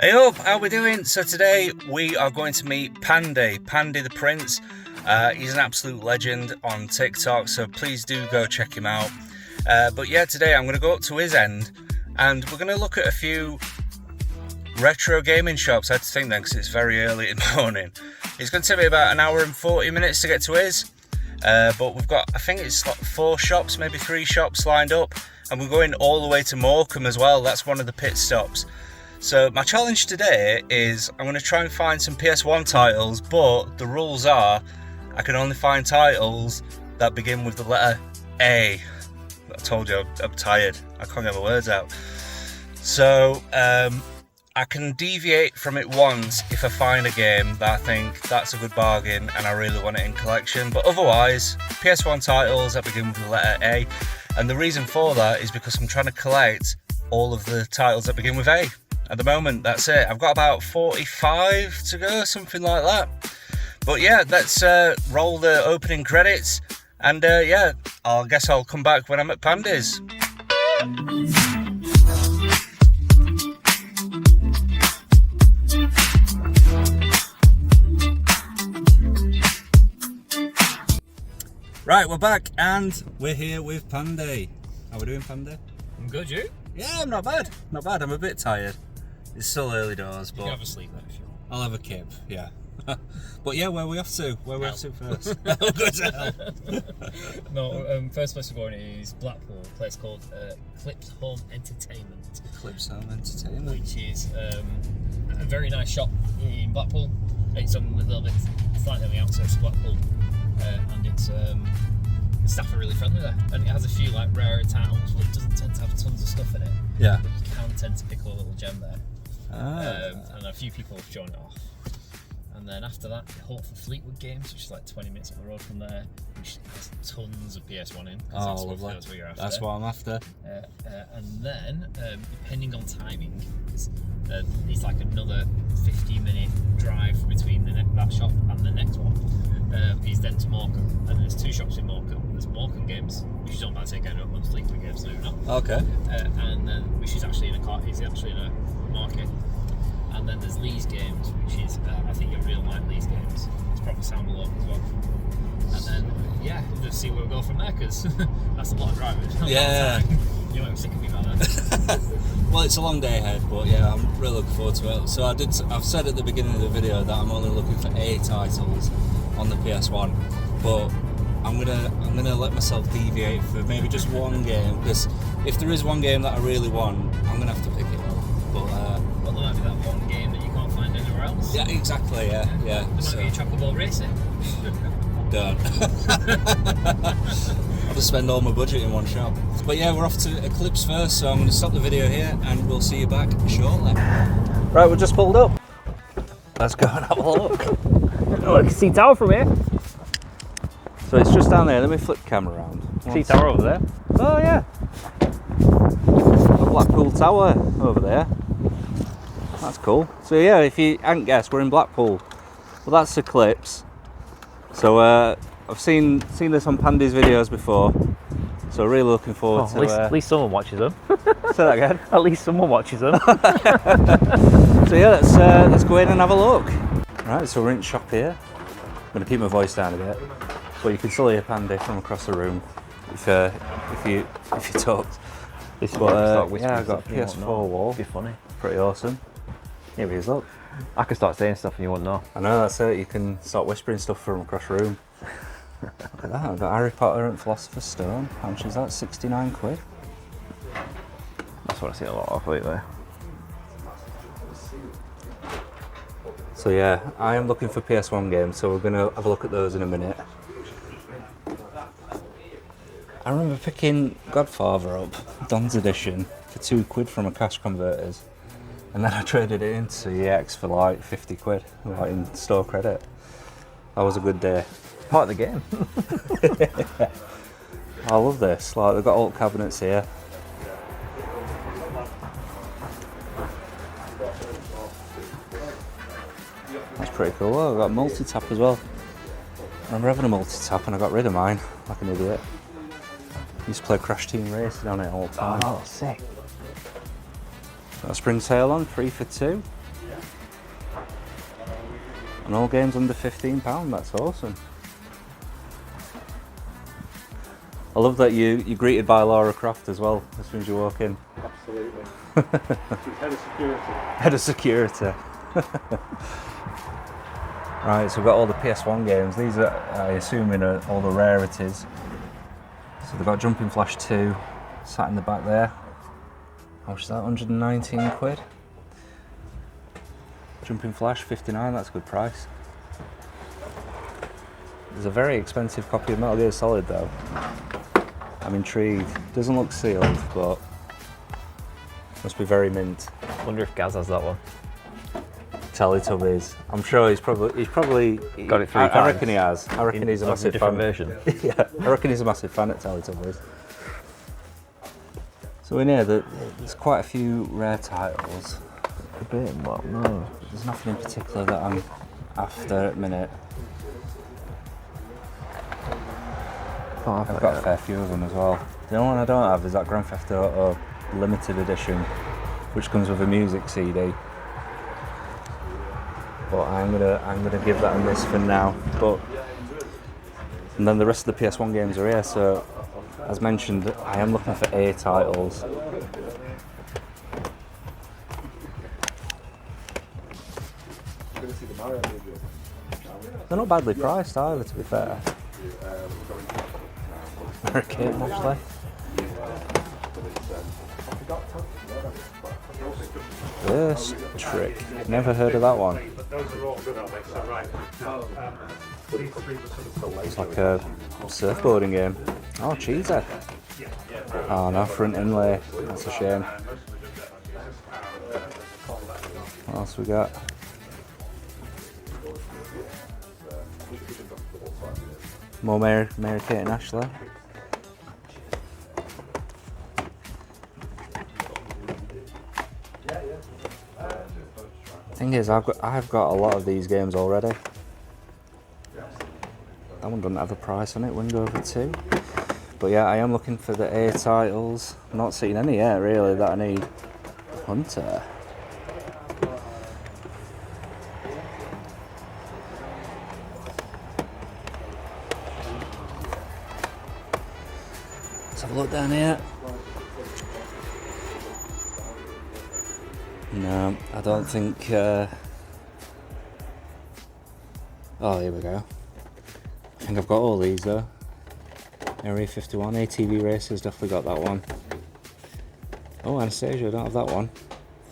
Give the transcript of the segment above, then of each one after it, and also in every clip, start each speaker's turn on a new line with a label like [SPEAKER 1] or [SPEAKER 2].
[SPEAKER 1] Hey up, how we doing? So today we are going to meet Pandy the Prince. He's an absolute legend on TikTok, so please do go check him out. But yeah, today I'm going to go up to his end and we're going to look at a few retro gaming shops. I had to think then because it's very early in the morning. It's going to take me about an hour and 40 minutes to get to his. But we've got, I think it's like 4 shops, maybe 3 shops lined up. And we're going all the way to Morecambe as well. That's one of the pit stops. So my challenge today is I'm going to try and find some PS1 titles, but the rules are I can only find titles that begin with the letter A. I told you I'm tired. I can't get my words out. So I can deviate from it once if I find a game that I think that's a good bargain and I really want it in collection. But otherwise, PS1 titles that begin with the letter A. And the reason for that is because I'm trying to collect all of the titles that begin with A. At the moment, that's it. I've got about 45 to go, something like that. But yeah, let's roll the opening credits. And yeah, I guess I'll come back when I'm at Pandy's. Right, we're back and we're here with Pandy. How we doing, Pandy?
[SPEAKER 2] I'm good, you?
[SPEAKER 1] Yeah, I'm not bad. Not bad. I'm a bit tired. It's still early doors, but
[SPEAKER 2] You can have a sleep then if you want.
[SPEAKER 1] I'll have a kip, yeah. But yeah, where are we off to? Where are we off to first? Oh, good to hell.
[SPEAKER 2] No, first place we're going is Blackpool, a place called Eclipse Home Entertainment.
[SPEAKER 1] Eclipse Home Entertainment.
[SPEAKER 2] Which is a very nice shop in Blackpool. It's on a little bit slightly on the outskirts of Blackpool. And it's the staff are really friendly there. And it has a few like rare titles, but it doesn't tend to have tons of stuff in it.
[SPEAKER 1] Yeah.
[SPEAKER 2] But you can tend to pick up a little gem there.
[SPEAKER 1] Ah.
[SPEAKER 2] And a few people have joined it off. And then after that, you hope for Fleetwood Games, which is like 20 minutes up the road from there, which has tons of PS1 in.
[SPEAKER 1] Oh, lovely.
[SPEAKER 2] That's what you're after.
[SPEAKER 1] That's what I'm after.
[SPEAKER 2] And then, depending on timing, it's like another 15-minute drive between that shop and the next one. Is then to Morecambe, and there's 2 shops in Morecambe. There's Morecambe Games, which is owned by Takeover, and Fleetwood Games, so not.
[SPEAKER 1] Okay.
[SPEAKER 2] And then which is actually in a market. And then there's Lee's Games, which is I think you'll really like Lee's Games. It's proper sound alone as well. And then yeah, we'll just see where we go from there because that's a lot of driving.
[SPEAKER 1] Yeah.
[SPEAKER 2] You might be sick of me about that.
[SPEAKER 1] Well, it's a long day ahead, but yeah, I'm really looking forward to it. So I've said at the beginning of the video that I'm only looking for 8 titles on the PS1, but I'm gonna let myself deviate for maybe just one game, because if there is one game that I really want, I'm gonna have to pick it up. But
[SPEAKER 2] well, there might be that one game that you can't find anywhere else.
[SPEAKER 1] yeah, exactly. Yeah.
[SPEAKER 2] There might be a chocolate racing.
[SPEAKER 1] Don't. I'll just spend all my budget in one shop. But yeah, we're off to Eclipse first, so I'm going to stop the video here and we'll see you back shortly. Right, we've just pulled up. Let's go and have a look.
[SPEAKER 3] Oh, I can see tower from here.
[SPEAKER 1] So it's just down there. Let me flip the camera around.
[SPEAKER 3] See tower over there.
[SPEAKER 1] Oh yeah. The Blackpool Tower over there. That's cool. So yeah, if you hadn't guessed, we're in Blackpool. Well, that's Eclipse. So I've seen this on Pandy's videos before. So really looking forward to.
[SPEAKER 3] At least someone watches them.
[SPEAKER 1] Say that again.
[SPEAKER 3] At least someone watches them.
[SPEAKER 1] So yeah, let's go in and have a look. Right, so we're in the shop here. I'm going to keep my voice down a bit, but you can still hear Pandy from across the room if you talk.
[SPEAKER 3] This is
[SPEAKER 1] But yeah, I've got a PS4 wall.
[SPEAKER 3] It'd be funny.
[SPEAKER 1] Pretty awesome. Here he is, look.
[SPEAKER 3] I could start saying stuff and you wouldn't know.
[SPEAKER 1] I know, that's it. You can start whispering stuff from across the room. Look at that. I've got Harry Potter and Philosopher's Stone. How much is that? 69 quid.
[SPEAKER 3] That's what I see a lot of lately.
[SPEAKER 1] So yeah, I am looking for PS1 games, so we're going to have a look at those in a minute. I remember picking Godfather up, Don's edition, for 2 quid from a cash converters. And then I traded it into EX for like 50 quid, like in store credit. That was a good day.
[SPEAKER 3] Part of the game.
[SPEAKER 1] I love this. Like, they've got alt cabinets here. That's pretty cool. Oh, I've got a multi-tap as well. I remember having a multi-tap and I got rid of mine, like an idiot. Used to play Crash Team Racing on it all the time.
[SPEAKER 3] Oh, sick.
[SPEAKER 1] Got a spring sale on, 3 for 2.
[SPEAKER 3] And all games under £15, that's awesome. I love that you're greeted by Laura Croft as well as soon as you walk in.
[SPEAKER 4] Absolutely. She's head of security.
[SPEAKER 3] Head of security. Right, so we've got all the PS1 games. These are, I assume, are all the rarities. So they've got Jumping Flash 2 sat in the back there. How much is that? 119 quid. Jumping Flash 59, that's a good price. There's a very expensive copy of Metal Gear Solid though. I'm intrigued. Doesn't look sealed, but must be very mint.
[SPEAKER 5] Wonder if Gaz has that one.
[SPEAKER 3] Teletubbies. I'm sure he's probably
[SPEAKER 5] Got it 3 times.
[SPEAKER 3] I reckon he has. I reckon he's a massive
[SPEAKER 5] different
[SPEAKER 3] fan.
[SPEAKER 5] version.
[SPEAKER 3] Yeah, I reckon he's a massive fan at Teletubbies. So in here, there's quite a few rare titles.
[SPEAKER 5] A bit, well, no.
[SPEAKER 3] There's nothing in particular that I'm after at the minute. I've got a fair few of them as well. The only one I don't have is that Grand Theft Auto limited edition, which comes with a music CD. But I'm gonna give that a miss for now. And then the rest of the PS1 games are here. So, as mentioned, I am looking for A titles. They're not badly priced either, to be fair. Morecambe, actually. This trick. Never heard of that one. It's like a surfboarding game. Oh, cheesy. Oh no, front inlay. That's a shame. What else we got? More Mary Kate and Ashley. Thing is, I've got a lot of these games already. That one doesn't have a price on it. Wouldn't go over 2. But yeah, I am looking for the A titles. I'm not seeing any yet, really, that I need. Hunter. Let's have a look down here. No, I don't think. Oh, here we go. I think I've got all these though. Area 51, ATV Racers, definitely got that one. Oh, Anastasia, I don't have that one.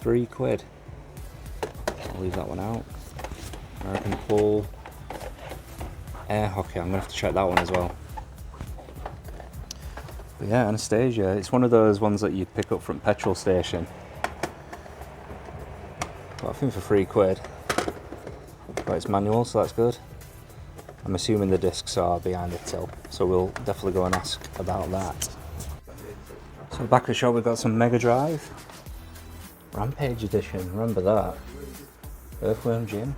[SPEAKER 3] £3. I'll leave that one out. American Pool. Air Hockey, I'm gonna have to check that one as well. But yeah, Anastasia, it's one of those ones that you'd pick up from petrol station. But I think for £3. But it's manual, so that's good. I'm assuming the discs are behind the till, so we'll definitely go and ask about that. So back of the shop we've got some Mega Drive. Rampage Edition, remember that? Earthworm Jim.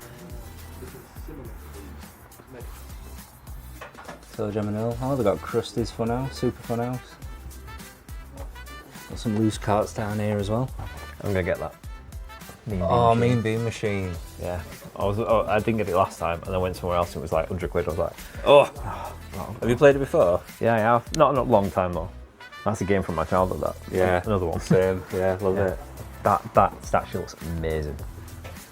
[SPEAKER 3] Toe Jam and Earl. Oh, they've got Krusty's Funhouse, Super Funhouse. Got some loose carts down here as well.
[SPEAKER 5] I'm gonna get that.
[SPEAKER 3] Mean Bean Machine.
[SPEAKER 5] Yeah. I didn't get it last time, and I went somewhere else and it was like 100 quid. I was like,
[SPEAKER 3] Oh! Have you played it before?
[SPEAKER 5] yeah, I have. Not a long time though. That's a game from my childhood, that.
[SPEAKER 3] Yeah.
[SPEAKER 5] Another one.
[SPEAKER 3] Same, yeah, love it.
[SPEAKER 5] That statue looks amazing.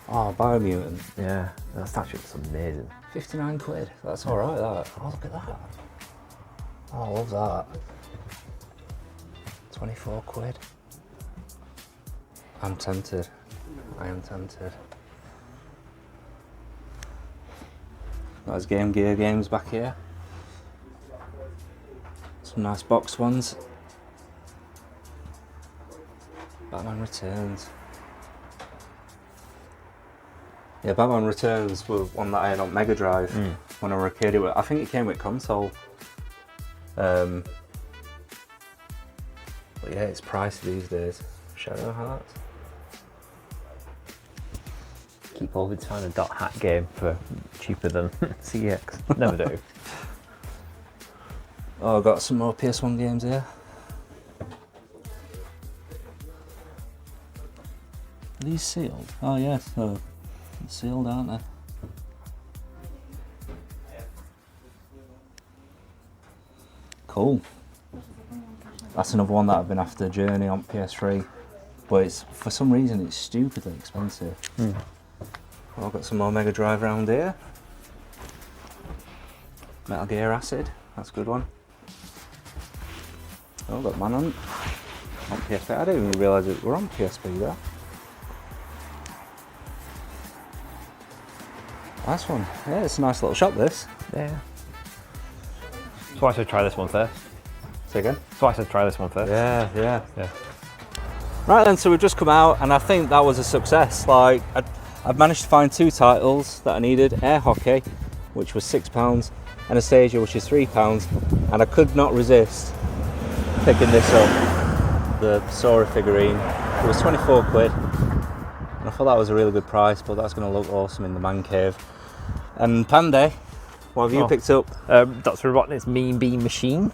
[SPEAKER 3] Oh, Biomutant.
[SPEAKER 5] Yeah, that statue looks amazing.
[SPEAKER 3] 59 quid. That's alright, that. Oh, look at that. Oh, I love that. 24 quid. I'm tempted. I am tempted. Got his Game Gear games back here. Some nice box ones. Batman Returns. Yeah, Batman Returns was one that I had on Mega Drive when I was a kid. I think it came with console. But yeah, it's pricey these days. Shadow Hearts.
[SPEAKER 5] Keep always trying a dot hack game for cheaper than CX. Never do.
[SPEAKER 3] Oh, I've got some more PS1 games here. Are these sealed? Oh yes, sealed, aren't they? Cool. That's another one that I've been after, Journey on PS3. But it's, for some reason, it's stupidly expensive. Well, I've got some more Mega Drive around here. Metal Gear Acid, that's a good one. Oh, I've got Manhunt on PSP. I didn't even realise it were on PSP there. Nice one. Yeah, it's a nice little shop, this.
[SPEAKER 5] Yeah. That's why I said try this one first.
[SPEAKER 3] Say again?
[SPEAKER 5] That's why I said try this one first.
[SPEAKER 3] Yeah. Right then, so we've just come out, and I think that was a success. Like, I've managed to find 2 titles that I needed: Air Hockey, which was £6, Anastasia, which is £3, and I could not resist picking this up, the Sora figurine. It was 24 quid, and I thought that was a really good price, but that's going to look awesome in the man cave. And Panday, what have you picked up?
[SPEAKER 5] Dr. Robotnik's Mean Bean Machine.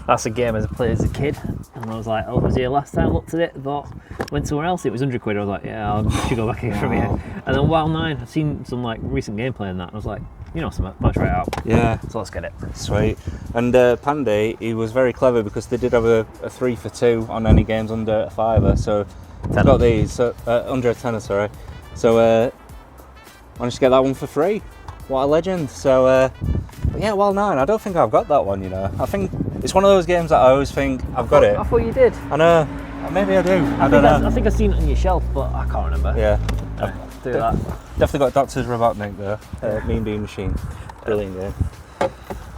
[SPEAKER 5] That's a game I played as a kid, and I was like, oh, I was here last time, looked at it, thought, went somewhere else, it was 100 quid, I was like, yeah, I should go back here from here. And then Wild 9, I've seen some like recent gameplay in that, and I was like, you know something, might try it out.
[SPEAKER 3] Yeah.
[SPEAKER 5] So let's get it.
[SPEAKER 3] Sweet. And Panday, he was very clever because they did have a 3 for 2 on any games under a £5, so I've got these, under a tenner, sorry. So managed to get that one for free. What a legend. So but yeah, Wild 9, I don't think I've got that one, you know. I think it's one of those games that I always think I've got it.
[SPEAKER 5] I thought you did.
[SPEAKER 3] I know, maybe I do. I don't know.
[SPEAKER 5] I think I've seen it on your shelf, but I can't remember.
[SPEAKER 3] Yeah.
[SPEAKER 5] Do that.
[SPEAKER 3] Definitely got Dr. Robotnik there. Mean Bean Machine. Brilliant game.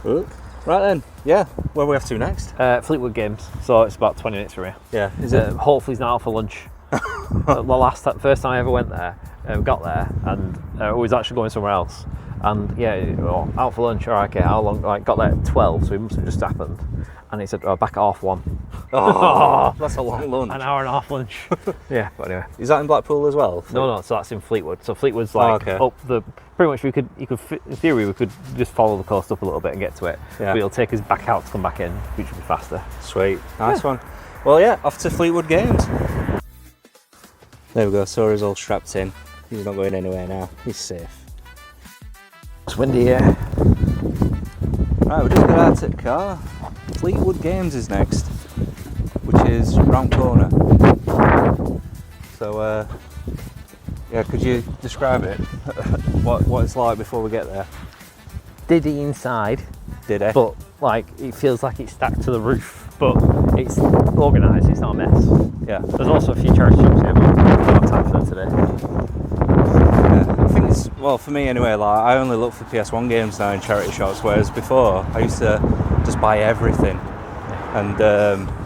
[SPEAKER 3] Ooh. Right then, yeah, where are we off to next?
[SPEAKER 5] Fleetwood Games, so it's about 20 minutes from here.
[SPEAKER 3] Yeah, is it?
[SPEAKER 5] Hopefully it's not out for lunch. The first time I ever went there, got there, and we was actually going somewhere else. And yeah, out for lunch, alright, okay, how long? Like, got there at 12, so it must have just happened. And he said, back at 1:30.
[SPEAKER 3] Oh, that's a long lunch.
[SPEAKER 5] An hour and a half lunch. Yeah, but anyway.
[SPEAKER 3] Is that in Blackpool as well?
[SPEAKER 5] No, so that's in Fleetwood. So Fleetwood's like up the. Pretty much, in theory, we could just follow the coast up a little bit and get to it. Yeah. But it'll take us back out to come back in, which will be faster.
[SPEAKER 3] Sweet, nice one. Well, yeah, off to Fleetwood Games. There we go. Sora's all strapped in. He's not going anywhere now. He's safe.
[SPEAKER 5] It's windy here.
[SPEAKER 3] Right, we just got out to the car. Fleetwood Games is next, which is round corner. So, yeah, could you describe it? what it's like before we get there?
[SPEAKER 5] Diddy inside.
[SPEAKER 3] Did it?
[SPEAKER 5] But like, it feels like it's stacked to the roof, but it's organised. It's not a mess.
[SPEAKER 3] Yeah.
[SPEAKER 5] There's also a few charity shops here, but I don't have time for that today.
[SPEAKER 3] Yeah, I think it's, well, for me anyway, like, I only look for PS1 games now in charity shops, whereas before I used to just buy everything. And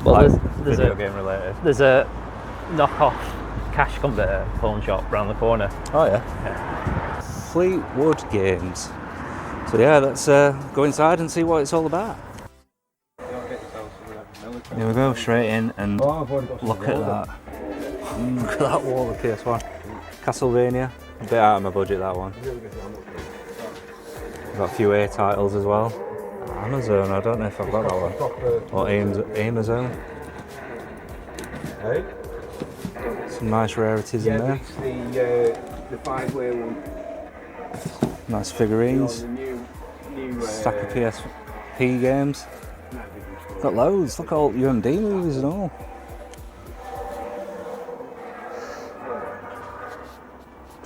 [SPEAKER 5] well,
[SPEAKER 3] like,
[SPEAKER 5] there's
[SPEAKER 3] video game related.
[SPEAKER 5] There's a knockoff cash converter pawn shop round the corner.
[SPEAKER 3] Oh yeah. Fleetwood Games. So yeah, let's go inside and see what it's all about. Here we go, straight in, and look at that. Look at that wall of PS1. Castlevania, a bit out of my budget, that one. Got a few A titles as well. Amazon, I don't know if I've got that one. Or Amazon. Some nice rarities in there.
[SPEAKER 4] The 5-way one.
[SPEAKER 3] Nice figurines. Stack of PSP games. Got loads. Look at all UMD movies and all.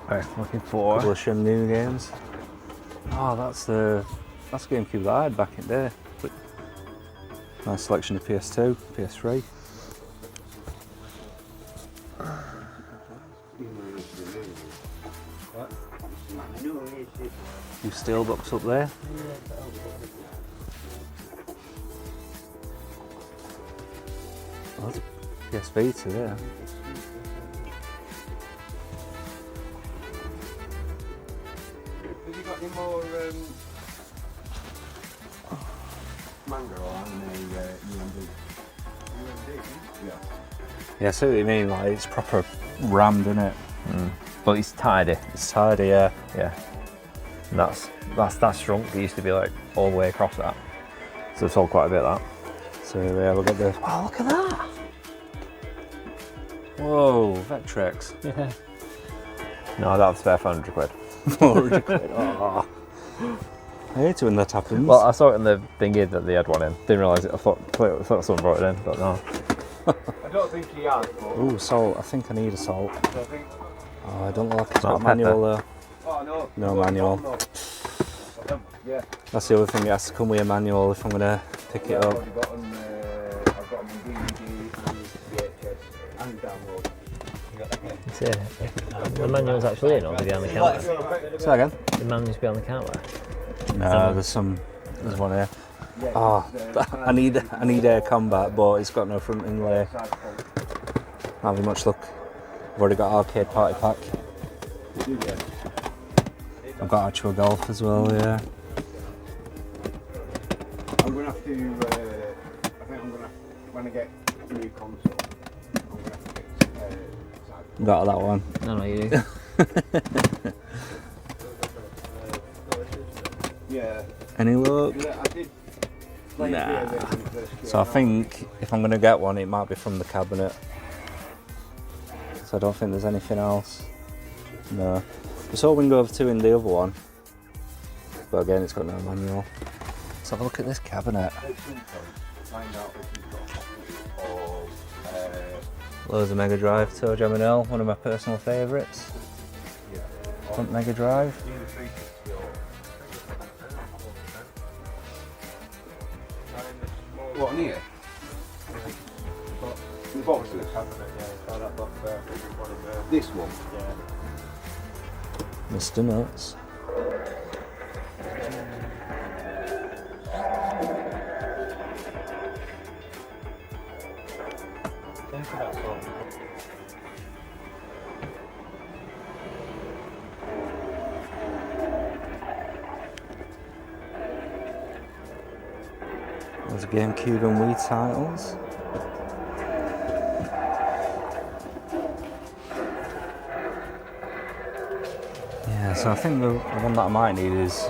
[SPEAKER 5] Right, looking for
[SPEAKER 3] Couple of Shenmue games. Oh, that's GameCube that I had back in there. Nice selection of PS2, PS3. Few steelbooks up there. Oh, that's a PS Vita there.
[SPEAKER 4] Have you got any more manga or anime UMD? Yeah.
[SPEAKER 3] Yeah, I see what you mean. Like, it's proper rammed, isn't it?
[SPEAKER 5] but it's tidy.
[SPEAKER 3] It's tidy, yeah.
[SPEAKER 5] Yeah. And that's shrunk. It used to be like all the way across that. So it's sold quite a bit of that.
[SPEAKER 3] So yeah, we'll get the.
[SPEAKER 5] Oh, look at that!
[SPEAKER 3] Whoa, Vectrex.
[SPEAKER 5] Yeah. No, that was fair for 100 quid.
[SPEAKER 3] 400 quid. Oh. I hate it when that happens.
[SPEAKER 5] Well, I saw it in the thingy that they had one in. Didn't realise it. I thought someone brought it in, but no.
[SPEAKER 4] I don't think he has, but
[SPEAKER 3] Ooh, salt. I think I need a salt.
[SPEAKER 4] I think.
[SPEAKER 3] Oh, I don't like it's
[SPEAKER 5] Not
[SPEAKER 3] not manual though.
[SPEAKER 4] Oh no.
[SPEAKER 3] No manual.
[SPEAKER 4] Yeah.
[SPEAKER 3] That's the other thing, it has to come with a manual if I'm going to pick it
[SPEAKER 4] I've
[SPEAKER 3] up.
[SPEAKER 4] already got them. I've got them in DVD and VHS and download.
[SPEAKER 5] The manual's actually in, or is it on the counter?
[SPEAKER 3] Say again?
[SPEAKER 5] The manual's be on the counter.
[SPEAKER 3] No, there's one here. Oh, I need air combat, but it's got no front inlay. Not very much luck. I've already got arcade party pack. I've got actual golf as well, yeah.
[SPEAKER 4] I'm gonna have to. I think I'm gonna when I get a new console. I'm gonna have to get
[SPEAKER 3] Got that one.
[SPEAKER 5] No, you do.
[SPEAKER 4] yeah.
[SPEAKER 3] Any luck?
[SPEAKER 4] I did. Play
[SPEAKER 3] Nah.
[SPEAKER 4] a bit when it first came
[SPEAKER 3] So I
[SPEAKER 4] out.
[SPEAKER 3] think if I'm going to get one, it might be from the cabinet. So I don't think there's anything else. No. I saw Windows 2 in the other one. But again, it's got no manual. Let's have a look at this cabinet.
[SPEAKER 4] At some point, find out if you've got a copy of.
[SPEAKER 3] Loads of Mega Drive, Toe Jam and L, one of my personal favourites.
[SPEAKER 4] Yeah.
[SPEAKER 3] Front Mega Drive.
[SPEAKER 4] What, here? The boxes? This one?
[SPEAKER 3] Mr. Nuts. There's GameCube and Wii titles. Yeah, so I think the one that I might need is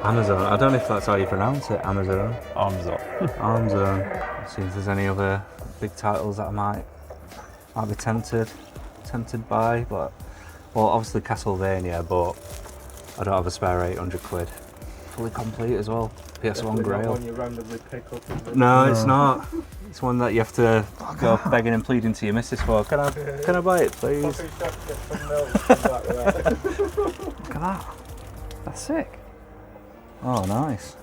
[SPEAKER 3] Amazon. I don't know if that's how you pronounce it, Amazon.
[SPEAKER 5] Arms up.
[SPEAKER 3] Amazon. See if there's any other big titles that I might be tempted by, but well, obviously Castlevania, but I don't have a spare 800 quid. Fully complete as well. PS1 Grail.
[SPEAKER 4] One you randomly pick up and
[SPEAKER 3] No, it's not. It's one that you have to go begging and pleading to your missus for. Can I buy it, please? Look at that. That's sick. Oh, nice.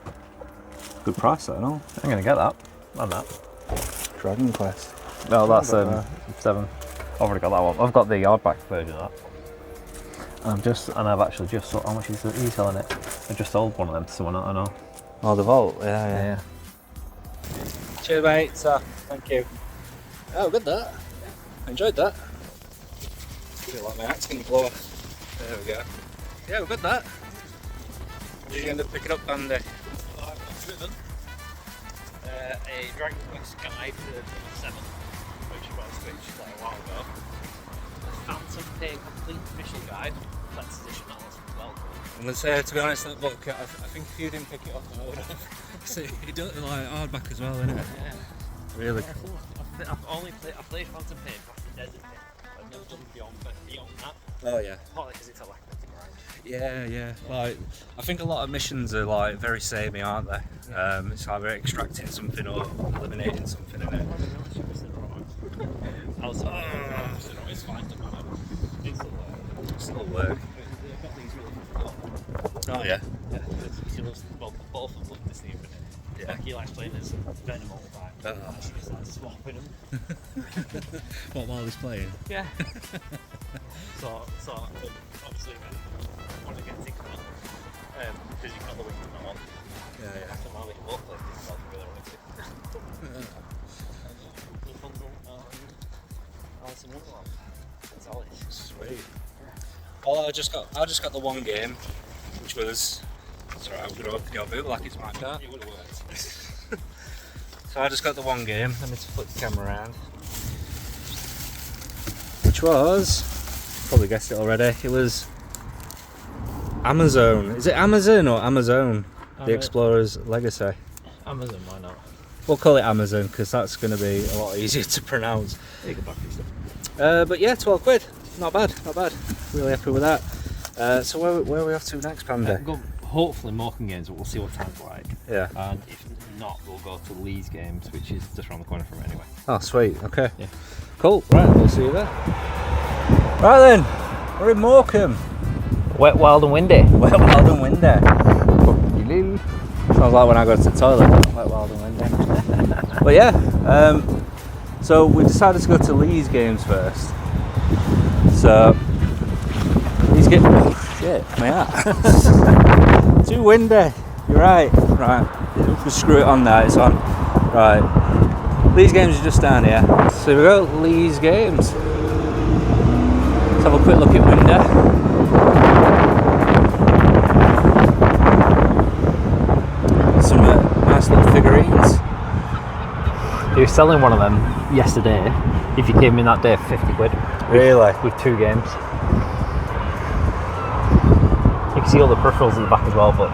[SPEAKER 3] Good price, that and all.
[SPEAKER 5] I'm gonna get that. And that.
[SPEAKER 3] Dragon Quest.
[SPEAKER 5] No, that's 7. I've already got that one. I've got the hardback version of that. I've actually just sold. How much is he selling it? I just sold one of them to someone I know.
[SPEAKER 3] Oh, the Vault. Yeah. Cheers, mate. Thank you. Oh, good that. I enjoyed that. Feel like my axe going to blow off. There we go. Yeah, good that. What did you end up picking up, Andy?
[SPEAKER 2] I've driven a Dragon Quest guide for 7, which I got a Switch like a while ago. A Phantom Pain Complete Mission Guide, that's edition that was well.
[SPEAKER 1] I'm going to say, to be honest, that book, I think if you didn't pick it up, I would have. See, it does like hardback as well, isn't it?
[SPEAKER 2] Yeah.
[SPEAKER 1] Really?
[SPEAKER 2] I've played Phantom Pain past the desert bit. I've never done beyond that.
[SPEAKER 1] Oh, yeah.
[SPEAKER 2] Partly because it's a lack of grind.
[SPEAKER 1] Yeah. Like, I think a lot of missions are like very samey, aren't they? It's either extracting something or eliminating something in it.
[SPEAKER 2] It's fine to manage. It's
[SPEAKER 1] Still work.
[SPEAKER 2] They've got these really cool.
[SPEAKER 1] Oh yeah.
[SPEAKER 2] Well, both of them look Disney infinite.
[SPEAKER 1] Yeah.
[SPEAKER 2] Like he likes playing as Venom all the time.
[SPEAKER 1] Oh.
[SPEAKER 2] She just likes swapping them.
[SPEAKER 1] What, while he's playing?
[SPEAKER 2] Yeah. so obviously I want to get Tinker because you've got the wing on.
[SPEAKER 1] Yeah.
[SPEAKER 2] So while we can both play Tinker, I really want to. Rapunzel and Alice in Wonderland. That's all it is.
[SPEAKER 1] Sweet. Well, I just got the one game, which was. Sorry, I'm going to open your boot like it's my car.
[SPEAKER 2] It would have worked.
[SPEAKER 1] So I just got the one game. Let me just flip the camera around. Which was, probably guessed it already. It was Amazon. Is it Amazon or Amazon? The Explorer's Legacy.
[SPEAKER 5] Amazon, why not?
[SPEAKER 1] We'll call it Amazon because that's going to be a lot easier to pronounce.
[SPEAKER 5] You can back yourself.
[SPEAKER 1] But yeah, 12 quid. Not bad. Really happy with that. So where are we off to next, Panda?
[SPEAKER 5] hopefully Morecambe Games, but we'll see what time's like.
[SPEAKER 3] Yeah.
[SPEAKER 5] And if not, we'll go to Leeds Games, which is just around the corner from it anyway.
[SPEAKER 3] Oh, sweet. Okay.
[SPEAKER 5] Yeah.
[SPEAKER 3] Cool. Right, we'll see you there. Right then, we're in Morecambe.
[SPEAKER 5] Wet, wild and windy.
[SPEAKER 3] Wet, wild and windy. Sounds like when I go to the toilet. Wet, wild and windy. But yeah, so we decided to go to Leeds Games first. So Leeds Games. Oh shit, my hat. Too windy. You're right. Right. Just screw it on there. It's on. Right. Leeds Games is just down here. So here we go. Leeds Games. Let's have a quick look at window. Some nice little figurines.
[SPEAKER 5] He was selling one of them yesterday. If you came in that day, 50 quid.
[SPEAKER 3] Really?
[SPEAKER 5] With 2 games. You can see all the peripherals at the back as well, but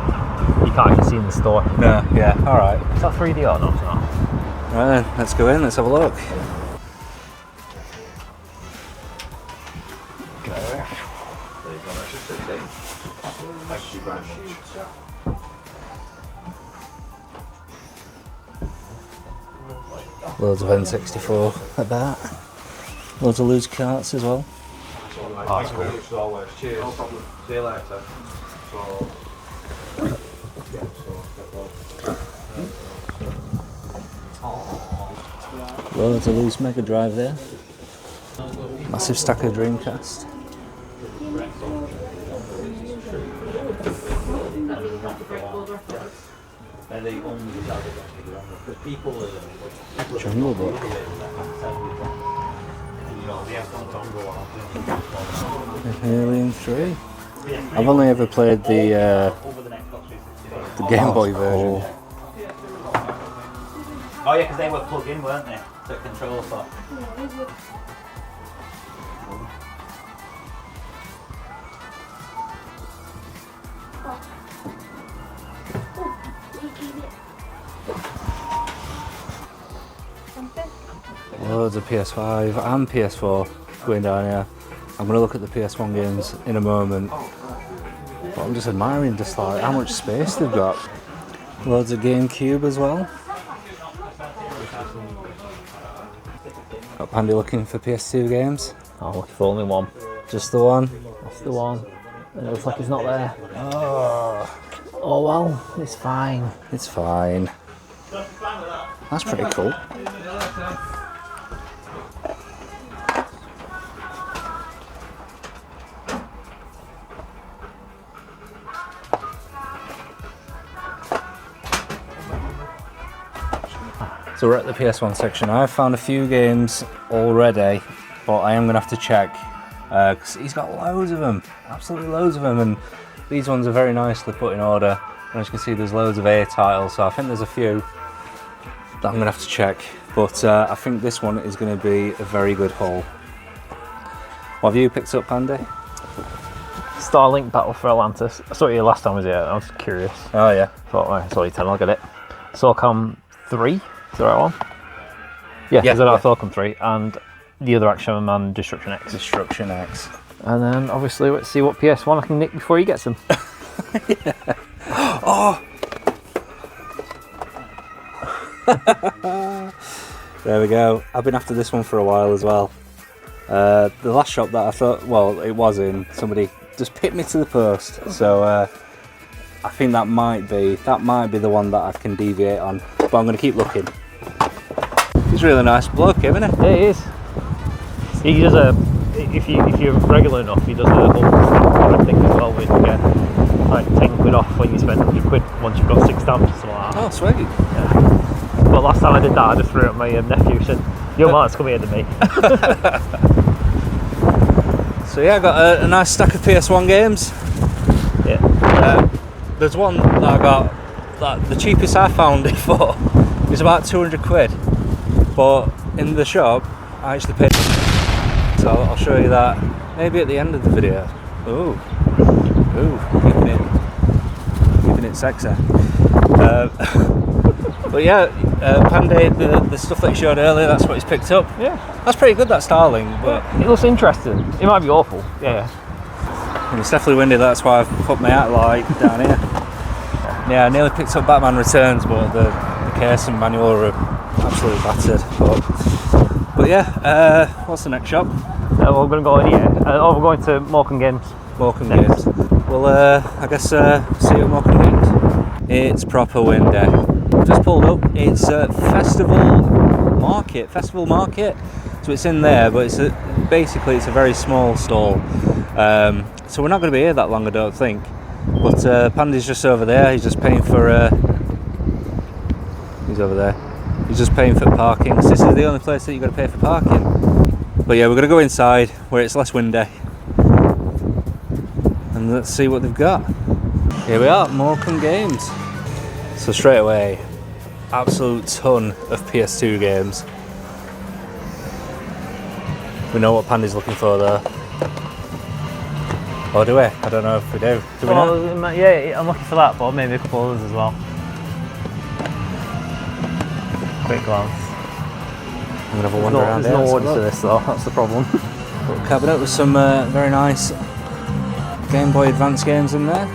[SPEAKER 5] you can't actually see in the store.
[SPEAKER 3] No, yeah, alright.
[SPEAKER 5] Is that 3D or not? No.
[SPEAKER 3] Right then, let's go in, let's have a look. Loads of N64 at that. Loads of loose carts as well.
[SPEAKER 5] Oh, that's cool.
[SPEAKER 3] Cheers. No problem. See you later. Loads of loose Mega Drive there. Massive stack of Dreamcast. Jungle Book. Alien 3. I've only ever played the Game Boy version.
[SPEAKER 6] Oh yeah, because they were plugged in, weren't they? To control stuff.
[SPEAKER 3] Loads of PS5 and PS4 going down here. I'm going to look at the PS1 games in a moment. But I'm just admiring just like how much space they've got. Loads of GameCube as well. Got Pandy looking for PS2 games.
[SPEAKER 5] Oh, looking for only one.
[SPEAKER 3] Just the one.
[SPEAKER 5] That's the one. It looks like it's not there. Oh well, it's fine.
[SPEAKER 3] It's fine. That's pretty cool. So we're at the PS1 section. I've found a few games already, but I am going to have to check because he's got loads of them, absolutely loads of them, and these ones are very nicely put in order. And as you can see, there's loads of A titles, so I think there's a few that I'm going to have to check, but I think this one is going to be a very good haul. What have you picked up, Pandy?
[SPEAKER 5] Starlink Battle for Atlantis. I saw it here last time I was here. I was curious.
[SPEAKER 3] Oh yeah.
[SPEAKER 5] Thought, right, it's only 10, I'll get it. Morecambe 3. Is that the right one? Yeah,
[SPEAKER 3] Yeah,
[SPEAKER 5] is that
[SPEAKER 3] yeah.
[SPEAKER 5] Morecambe 3 and the other Action Man Destruction X.
[SPEAKER 3] Destruction X.
[SPEAKER 5] And then obviously let's see what PS1 I can nick before he gets them.
[SPEAKER 3] Oh! There we go. I've been after this one for a while as well. The last shop that I thought, well, it was in, somebody just picked me to the post. So I think that might be the one that I can deviate on. But I'm going to keep looking. He's a really nice bloke, isn't he?
[SPEAKER 5] Yeah, he is. He does a, if you're regular enough, he does a whole stamp thing as well, where you can get like 10 quid off when you spend 100 quid once you've got 6 stamps or something like that.
[SPEAKER 3] Oh, sweet.
[SPEAKER 5] Yeah. But last time I did that, I just threw it at my nephew and said, "Your Mark's come here to me."
[SPEAKER 3] So yeah, I got a nice stack of PS1 games.
[SPEAKER 5] Yeah.
[SPEAKER 3] There's one that I got, that the cheapest I found it for is about 200 quid. But in the shop, I actually paid. So I'll show you that maybe at the end of the video. Ooh, keeping it sexy. But yeah, Pandy, the stuff that he showed earlier, that's what he's picked up.
[SPEAKER 5] Yeah.
[SPEAKER 3] That's pretty good, that Starling, but
[SPEAKER 5] It looks interesting. It might be awful. Yeah.
[SPEAKER 3] it's definitely windy. That's why I've put my hat light down here. Yeah, I nearly picked up Batman Returns, but the case and manual are absolutely battered. But yeah, what's the next shop?
[SPEAKER 5] We're going to go in here. We're going to Morecambe Games.
[SPEAKER 3] Morecambe Games. Well, I guess see you at Morecambe Games. It's proper windy. Just pulled up. It's Festival Market. So it's in there, but it's basically it's a very small stall. So we're not going to be here that long, I don't think. But Pandy's just over there. He's just paying for. He's over there. He's just paying for parking. So this is the only place that you've got to pay for parking. But yeah, we're going to go inside where it's less windy. And let's see what they've got. Here we are, Morecambe Games. So straight away, absolute ton of PS2 games. We know what Pandy's looking for though. Or do we? I don't know if we do. Do we know?
[SPEAKER 5] Yeah, I'm looking for that, but maybe a couple others as well. Quick glance.
[SPEAKER 3] I'm gonna have a wander around
[SPEAKER 5] There's
[SPEAKER 3] here.
[SPEAKER 5] no order to this though, that's the problem.
[SPEAKER 3] Little cabinet with some very nice Game Boy Advance games in there.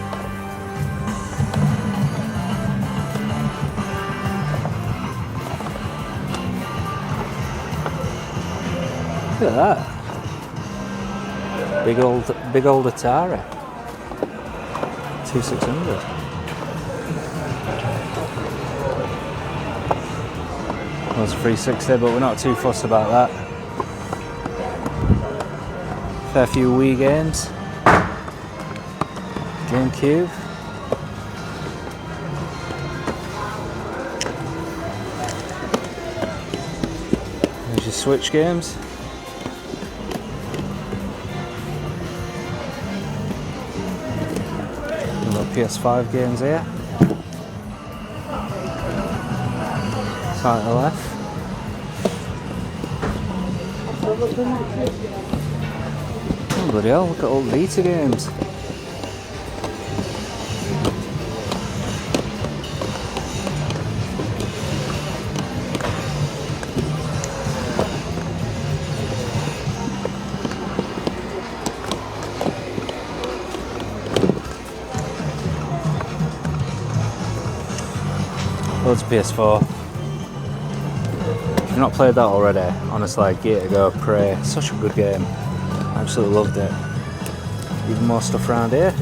[SPEAKER 3] Look at that. Big old Atari. 2600. Well, it's 360, but we're not too fussed about that. Fair few Wii games. GameCube. There's your Switch games. We've got PS5 games here. Side to the left. Oh bloody hell, look at all the Vita games. Loads of PS4. If you've not played that already, honestly, give it a go. Prey, such a good game. Absolutely loved it. Even more stuff around here.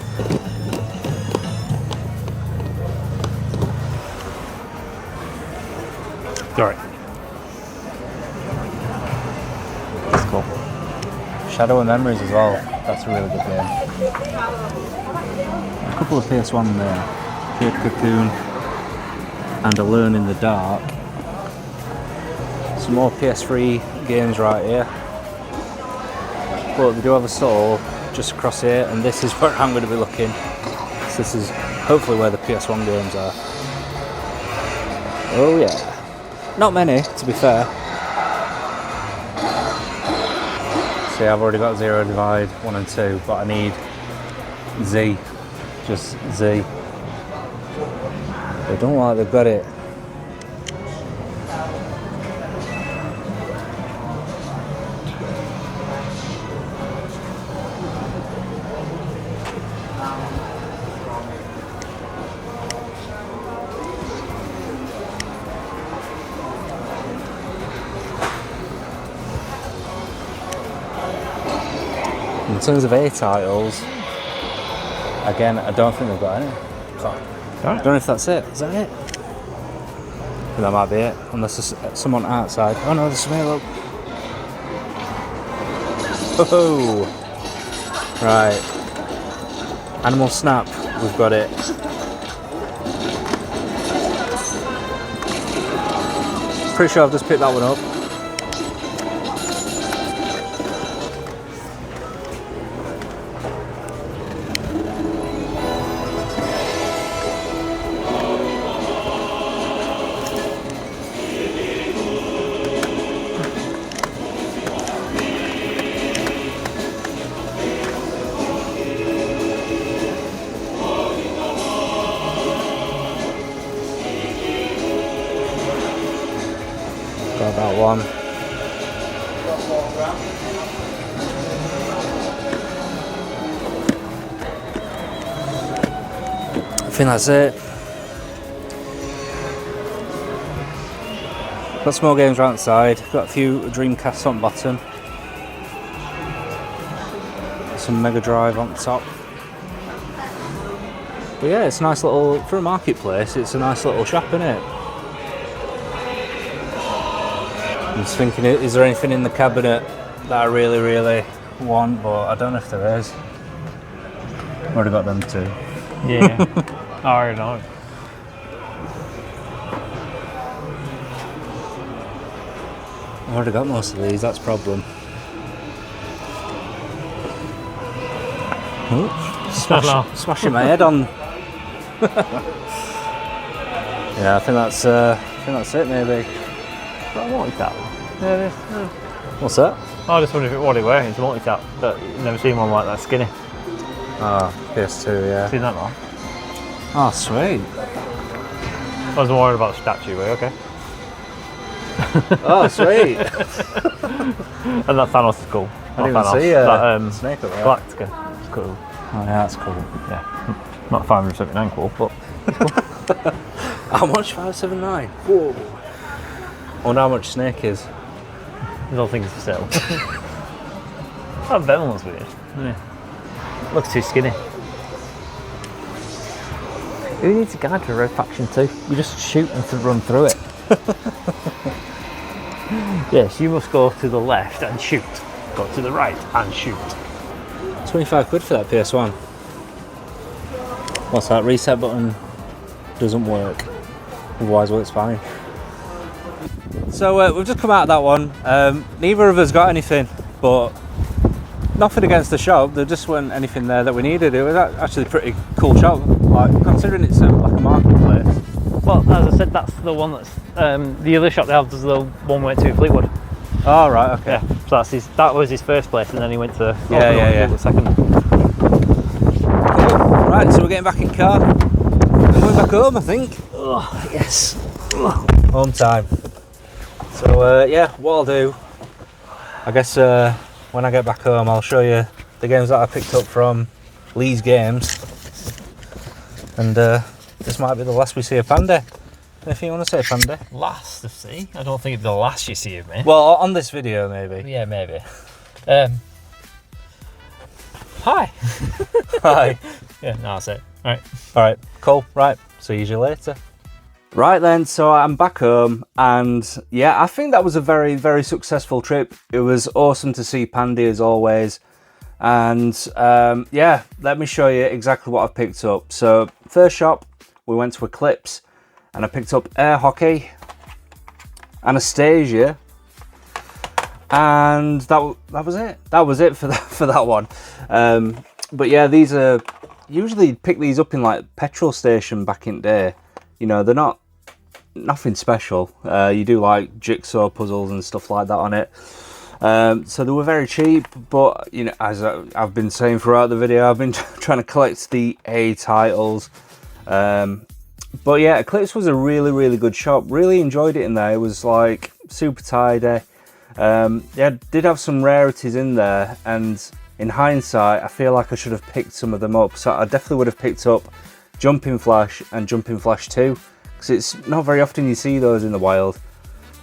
[SPEAKER 5] Alright. That's cool.
[SPEAKER 3] Shadow and Memories as well. That's a really good game. A couple of PS1 there. Cape Cocoon and Alone in the Dark. Some more PS3 games right here. But they do have a stall just across here, and this is where I'm going to be looking. So this is hopefully where the PS1 games are. Oh yeah. Not many, to be fair. See, I've already got Zero Divide 1 and 2, but I need Z. Just Z. They don't like they've got it. In terms of A titles, again, I don't think they've got any. I don't know if that's it. Is that it? I think that might be it, unless there's someone outside. Oh no, there's some here, look. Oh, right. Animal Snap, we've got it. Pretty sure I've just picked that one up. Got that one. I think that's it. Got some more games right outside. Got a few Dreamcasts on bottom. Some Mega Drive on top. But yeah, it's a nice little, for a marketplace, it's a nice little shop, isn't it? I'm just thinking, is there anything in the cabinet that I really, really want, but I don't know if there is. I've already got them too.
[SPEAKER 5] Yeah. I already know.
[SPEAKER 3] I've already got most of these, that's the problem. Oh, smashing my head on. Yeah, I think that's it maybe.
[SPEAKER 5] But a multi-tap. Yeah, it is. Yeah.
[SPEAKER 3] What's that?
[SPEAKER 5] I just wondered what it were. It's a multi-tap, but you've never seen one like that skinny.
[SPEAKER 3] Ah, PS2, yeah.
[SPEAKER 5] Seen that one?
[SPEAKER 3] Oh, sweet.
[SPEAKER 5] I was worried about the statue, but okay.
[SPEAKER 3] Oh, sweet.
[SPEAKER 5] And that Thanos is cool.
[SPEAKER 3] I didn't
[SPEAKER 5] Not
[SPEAKER 3] even
[SPEAKER 5] Thanos,
[SPEAKER 3] see
[SPEAKER 5] that
[SPEAKER 3] Snake up there.
[SPEAKER 5] Galactica. It's cool.
[SPEAKER 3] Oh, yeah, that's cool.
[SPEAKER 5] Yeah. Not 579 cool, but
[SPEAKER 3] How much? 579? Whoa. I wonder how much Snake is.
[SPEAKER 5] there's all things to sell. That Venom was weird. Yeah. Looks too skinny. Who needs a guide to Red Faction 2? You just shoot and to run through it. Yes, you must go to the left and shoot. Go to the right and shoot.
[SPEAKER 3] 25 quid for that PS1. What's that? Reset button doesn't work. Otherwise, well, it's fine. So we've just come out of that one. Neither of us got anything, but nothing against the shop. There just weren't anything there that we needed. It was actually a pretty cool shop, like considering it's like a marketplace.
[SPEAKER 5] Well, as I said, that's the one that's the other shop they have is the one we went to Fleetwood.
[SPEAKER 3] Oh right, okay.
[SPEAKER 5] Yeah, so that was his first place, and then he went to
[SPEAKER 3] Yeah.
[SPEAKER 5] second.
[SPEAKER 3] Cool. Right, so we're getting back in car. We're going back home, I think. Oh, yes. Home time. So yeah, what I'll do, I guess when I get back home, I'll show you the games that I picked up from Lee's Games, and this might be the last we see of Pandy. Anything you want to say, Pandy?
[SPEAKER 5] Last to see? I don't think it's the last you see of me.
[SPEAKER 3] Well, on this video, maybe.
[SPEAKER 5] Yeah, maybe. Hi.
[SPEAKER 3] Hi.
[SPEAKER 5] Yeah, no, that's it. All right.
[SPEAKER 3] All right, cool. Right, see you later. Right then, so I'm back home, and yeah, I think that was a very, very successful trip. It was awesome to see Pandy as always, and yeah, let me show you exactly what I've picked up. So first shop, we went to Eclipse, and I picked up Air Hockey, Anastasia, and that was it. That was it for that one. But yeah, these are usually pick these up in like petrol station back in the day. You know, they're nothing special. You do like jigsaw puzzles and stuff like that on it. So they were very cheap, but you know, as I've been saying throughout the video, I've been trying to collect the A titles. But yeah, Eclipse was a really, really good shop. Really enjoyed it in there. It was like super tidy. Yeah, did have some rarities in there, and in hindsight, I feel like I should have picked some of them up. So I definitely would have picked up Jumping Flash and Jumping Flash 2, because it's not very often you see those in the wild.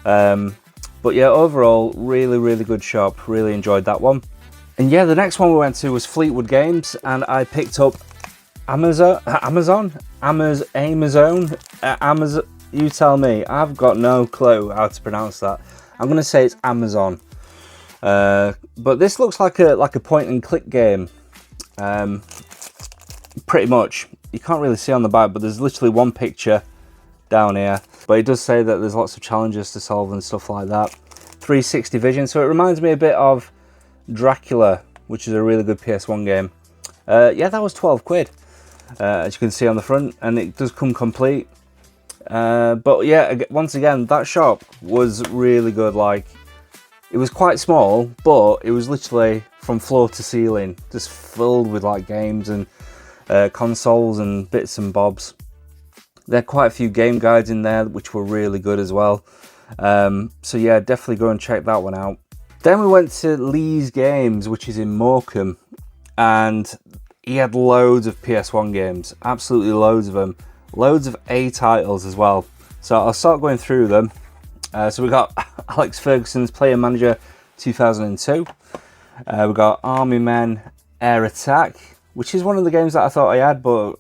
[SPEAKER 3] But yeah, overall, really, really good shop. Really enjoyed that one. And yeah, the next one we went to was Fleetwood Games, and I picked up Amazon. You tell me. I've got no clue how to pronounce that. I'm gonna say it's Amazon. But this looks like a point and click game. Pretty much. You can't really see on the back, but there's literally one picture down here. But it does say that there's lots of challenges to solve and stuff like that. 360 vision, so it reminds me a bit of Dracula, which is a really good PS1 game. Yeah, that was 12 quid, as you can see on the front, and it does come complete. But yeah, once again, that shop was really good. Like, it was quite small, but it was literally from floor to ceiling, just filled with like games and consoles and bits and bobs. There are quite a few game guides in there which were really good as well. So yeah, definitely go and check that one out. Then we went to Lee's Games, which is in Morecambe, and he had loads of PS1 games, absolutely loads of them. Loads of A titles as well. So I'll start going through them. So we got Alex Ferguson's Player Manager 2002. We got Army Men Air Attack, which is one of the games that I thought I had, but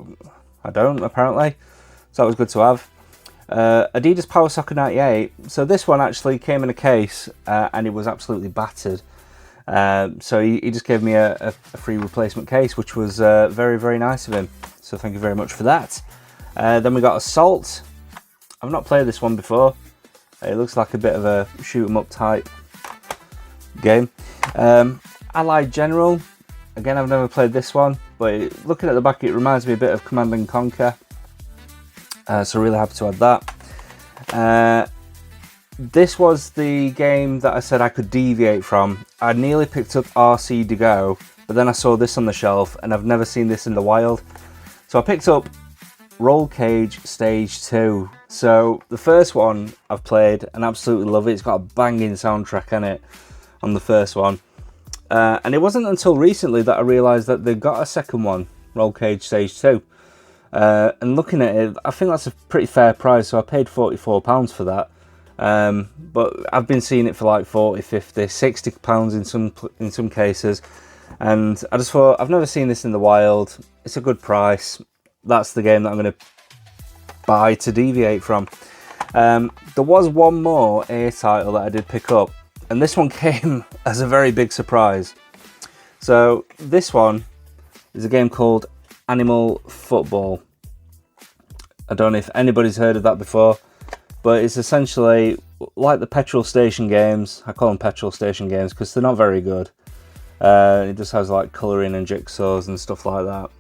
[SPEAKER 3] I don't apparently. So that was good to have. Adidas Power Soccer 98. So this one actually came in a case and it was absolutely battered. So he just gave me a free replacement case, which was very, very nice of him. So thank you very much for that. Then we got Assault. I've not played this one before. It looks like a bit of a shoot 'em up type game. Allied General. Again, I've never played this one, but looking at the back, it reminds me a bit of Command and Conquer. So really happy to add that. This was the game that I said I could deviate from. I nearly picked up RC to Go, but then I saw this on the shelf and I've never seen this in the wild. So I picked up Roll Cage Stage 2. So the first one I've played and absolutely love it. It's got a banging soundtrack in it on the first one. And it wasn't until recently that I realised that they've got a second one, Roll Cage Stage 2. And looking at it, I think that's a pretty fair price. So I paid £44 for that. But I've been seeing it for like 40, 50, 60 pounds in some cases, and I just thought, I've never seen this in the wild. It's a good price. That's the game that I'm going to buy to deviate from. There was one more A title that I did pick up, and this one came as a very big surprise. So this one is a game called Animal Football. I don't know if anybody's heard of that before, but it's essentially like the petrol station games. I call them petrol station games because they're not very good. It just has like colouring and jigsaws and stuff like that.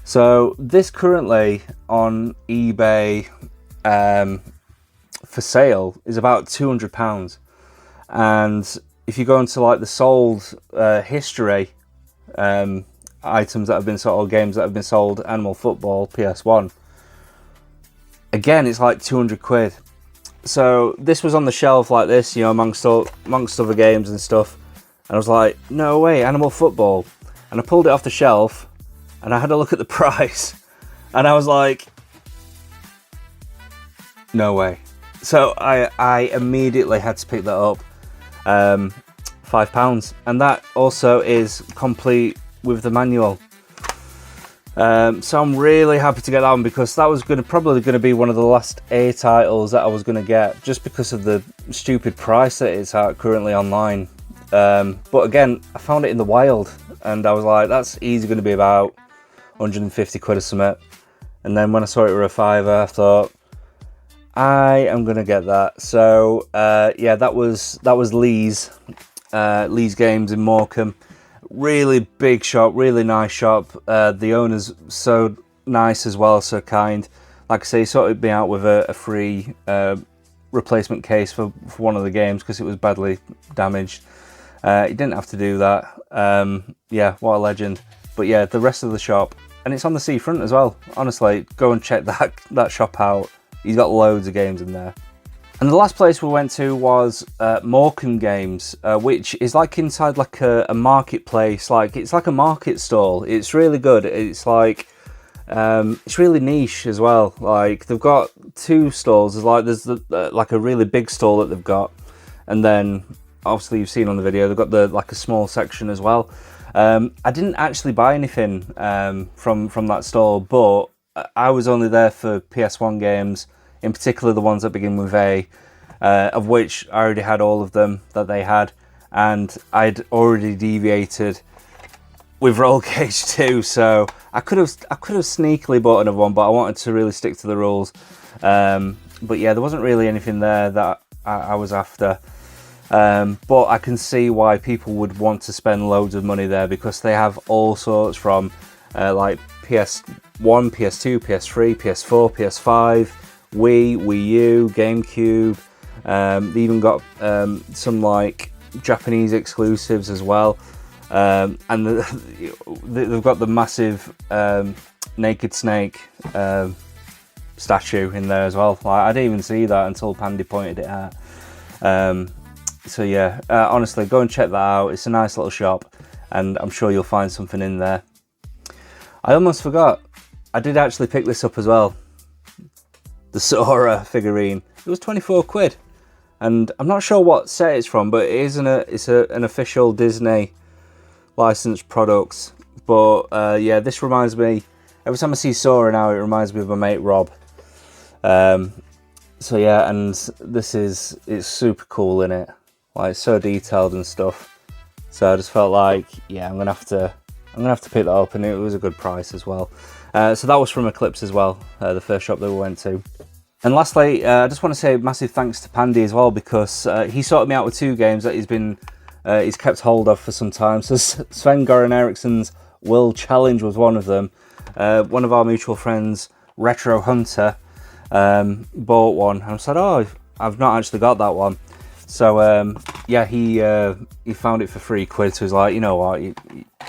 [SPEAKER 3] So this currently on eBay for sale is about £200. And if you go into like the sold history items that have been sold, or games that have been sold, Animal Football, PS1, again, it's like 200 quid. So this was on the shelf like this, you know, amongst other games and stuff. And I was like, no way, Animal Football. And I pulled it off the shelf and I had a look at the price. And I was like, no way. So I immediately had to pick that up. £5. And that also is complete with the manual. So I'm really happy to get that one, because that was probably going to be one of the last A titles that I was going to get, just because of the stupid price that it's at currently online. But again, I found it in the wild and I was like, that's easy going to be about 150 quid or something. And then when I saw it were a fiver, I thought, I am going to get that. So yeah, that was Lee's Games in Morecambe. Really big shop, really nice shop. The owner's so nice as well, so kind. Like I say, he sorted me out with a free replacement case for one of the games because it was badly damaged. He didn't have to do that. Yeah, what a legend. But yeah, the rest of the shop, and it's on the seafront as well. Honestly, go and check that shop out. He's got loads of games in there. And the last place we went to was Morecambe Games, which is like inside like a marketplace. Like it's like a market stall. It's really good. It's like it's really niche as well. Like they've got two stalls. There's like a really big stall that they've got, and then obviously you've seen on the video they've got like a small section as well. I didn't actually buy anything from that stall, but I was only there for PS1 games. In particular, the ones that begin with A, of which I already had all of them that they had, and I'd already deviated with Roll Cage 2, so I could have sneakily bought another one, but I wanted to really stick to the rules. But yeah, there wasn't really anything there that I was after. But I can see why people would want to spend loads of money there, because they have all sorts from like PS1, PS2, PS3, PS4, PS5. Wii U, GameCube. They even got some like Japanese exclusives as well, and they've got the massive Naked Snake statue in there as well. Like, I didn't even see that until Pandy pointed it out. So yeah, honestly, go and check that out. It's a nice little shop, and I'm sure you'll find something in there. I almost forgot, I did actually pick this up as well. The Sora figurine. It was 24 quid. and I'm not sure what set it's from, but it is an official Disney licensed product. But yeah, this reminds me, every time I see Sora now, it reminds me of my mate Rob. So yeah, and it's super cool in it, like it's so detailed and stuff. So I just felt like, yeah, I'm gonna have to pick that up, and it was a good price as well. So that was from Eclipse as well, the first shop that we went to. And lastly, I just want to say massive thanks to Pandy as well, because he sorted me out with 2 games that he's kept hold of for some time. So Sven-Goran Eriksson's World Challenge was one of them. One of our mutual friends, Retro Hunter, bought one, and I said, oh, I've not actually got that one. So yeah, he found it for £3, so he's like, you know what,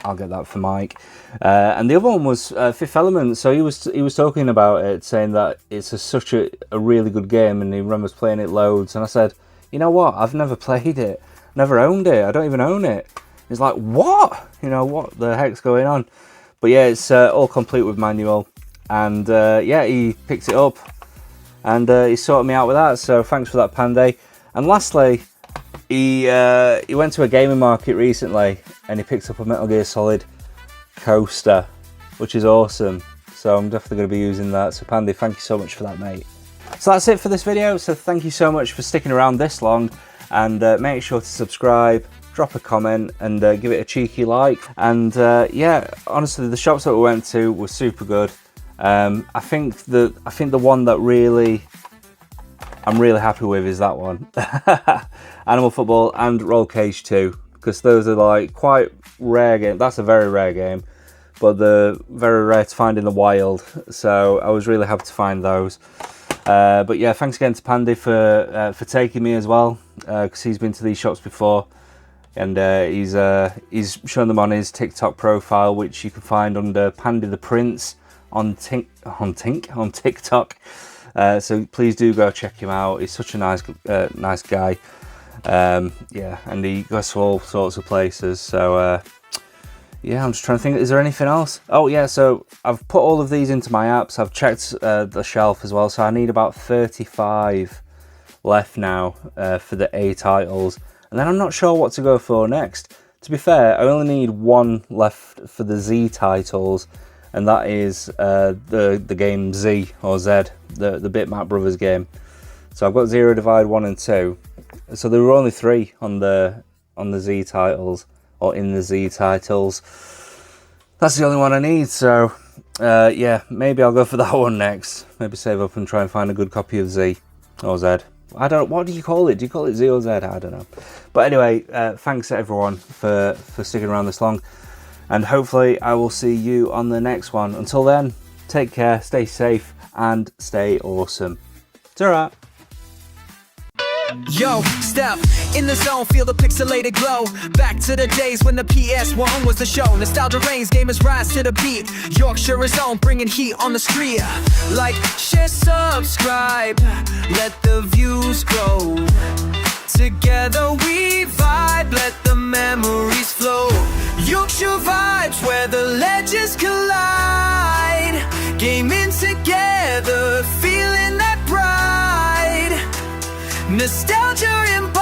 [SPEAKER 3] I'll get that for Mike. And the other one was Fifth Element. So he was talking about it, saying that it's such a really good game, and he remembers playing it loads. And I said, you know what, I've never played it, never owned it, I don't even own it. He's like, what? You know, what the heck's going on? But yeah, it's all complete with manual, and yeah, he picked it up, and he sorted me out with that. So thanks for that, Pandy. And lastly, he went to a gaming market recently, and he picked up a Metal Gear Solid coaster, which is awesome. So I'm definitely going to be using that. So Pandy, thank you so much for that, mate. So that's it for this video. So thank you so much for sticking around this long, and make sure to subscribe, drop a comment, and give it a cheeky like. And yeah, honestly, the shops that we went to were super good. I think the one that I'm really happy with is that one. Animal Football and Roll Cage 2, because those are like quite rare games. That's a very rare game, but they're very rare to find in the wild. So I was really happy to find those. But yeah, thanks again to Pandy for taking me as well, because he's been to these shops before, and he's shown them on his TikTok profile, which you can find under Pandy the Prince on TikTok. So please do go check him out. He's such a nice guy. Yeah, and he goes to all sorts of places. So yeah, I'm just trying to think, is there anything else? Oh yeah, so I've put all of these into my apps. I've checked the shelf as well, so I need about 35 left now for the A titles, and then I'm not sure what to go for next. To be fair, I only need 1 left for the Z titles, and that is the game Z, or Z, the Bitmap Brothers game. So I've got Zero Divide 1 and 2. So there were only 3 on the Z titles, or in the Z titles. That's the only one I need. So yeah, maybe I'll go for that one next. Maybe save up and try and find a good copy of Z or Z. I don't know, what do you call it? Do you call it Z or Z? I don't know. But anyway, thanks everyone for sticking around this long. And hopefully I will see you on the next one. Until then, take care, stay safe, and stay awesome. Ta-ra!
[SPEAKER 7] Yo, step in the zone, feel the pixelated glow. Back to the days when the PS1 was the show. Nostalgia reigns, gamers rise to the beat. Yorkshire is on, bringing heat on the street. Like, share, subscribe, let the views grow. Together we vibe, let the memories flow. Yorkshire vibes where the legends collide. Gaming together, feeling that pride. Nostalgia in